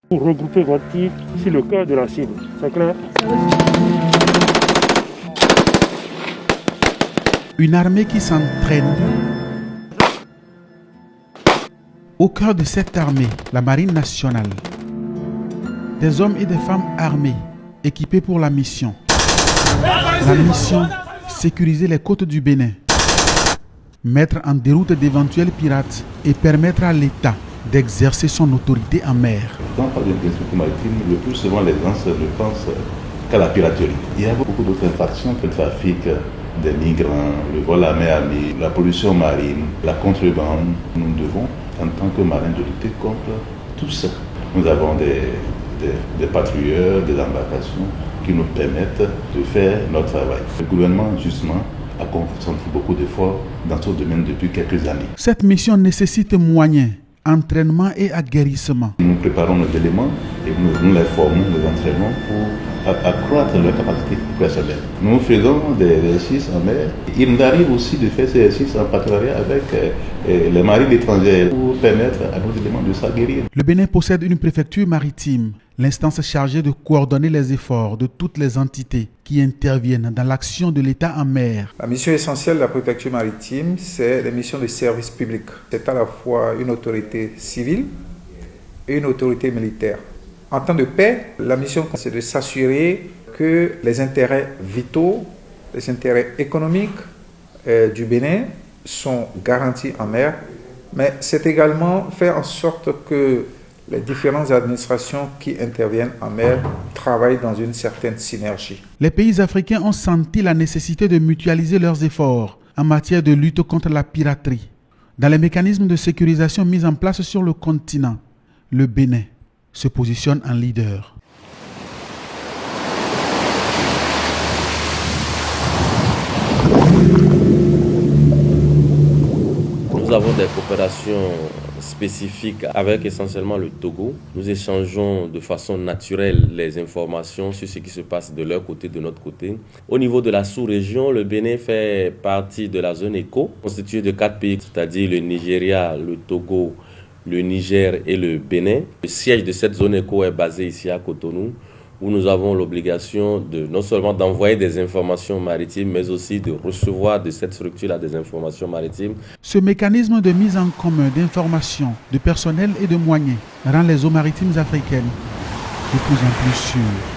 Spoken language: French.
Pour regrouper votre tir sur le cœur de la cible. C'est clair? Une armée qui s'entraîne. Au cœur de cette armée, la Marine nationale, des hommes et des femmes armés, équipés pour la mission. La mission, sécuriser les côtes du Bénin, mettre en déroute d'éventuels pirates et permettre à l'État d'exercer son autorité en mer. Quand on parle d'insécurité maritime, le plus souvent les gens ne pensent qu'à la piraterie. Il y a beaucoup d'autres infractions que le trafic des migrants, le vol à mer libre, la pollution marine, la contrebande. Nous devons, en tant que marins, de lutter contre tout ça. Nous avons des patrouilleurs, des embarcations qui nous permettent de faire notre travail. Le gouvernement, justement, a concentré beaucoup d'efforts dans ce domaine depuis quelques années. Cette mission nécessite moyens, entraînement et aguerrissement. Nous préparons nos éléments et nous les formons, nous entraînons pour accroître leur capacité opérationnelle. Nous faisons des exercices en mer. Il nous arrive aussi de faire ces exercices en partenariat avec les marines étrangères pour permettre à nos éléments de s'aguerrir. Le Bénin possède une préfecture maritime, l'instance chargée de coordonner les efforts de toutes les entités qui interviennent dans l'action de l'État en mer. La mission essentielle de la préfecture maritime, c'est la mission de service public. C'est à la fois une autorité civile et une autorité militaire. En temps de paix, la mission, c'est de s'assurer que les intérêts vitaux, les intérêts économiques du Bénin sont garantis en mer, mais c'est également faire en sorte que les différentes administrations qui interviennent en mer travaillent dans une certaine synergie. Les pays africains ont senti la nécessité de mutualiser leurs efforts en matière de lutte contre la piraterie. Dans les mécanismes de sécurisation mis en place sur le continent, le Bénin se positionne en leader. Nous avons des coopérations spécifiques avec essentiellement le Togo. Nous échangeons de façon naturelle les informations sur ce qui se passe de leur côté, de notre côté. Au niveau de la sous-région, le Bénin fait partie de la zone ECO, constituée de 4 pays, c'est-à-dire le Nigeria, le Togo, le Niger et le Bénin. Le siège de cette zone ECO est basé ici à Cotonou, où nous avons l'obligation de non seulement d'envoyer des informations maritimes, mais aussi de recevoir de cette structure-là des informations maritimes. Ce mécanisme de mise en commun d'informations, de personnel et de moyens rend les eaux maritimes africaines de plus en plus sûres.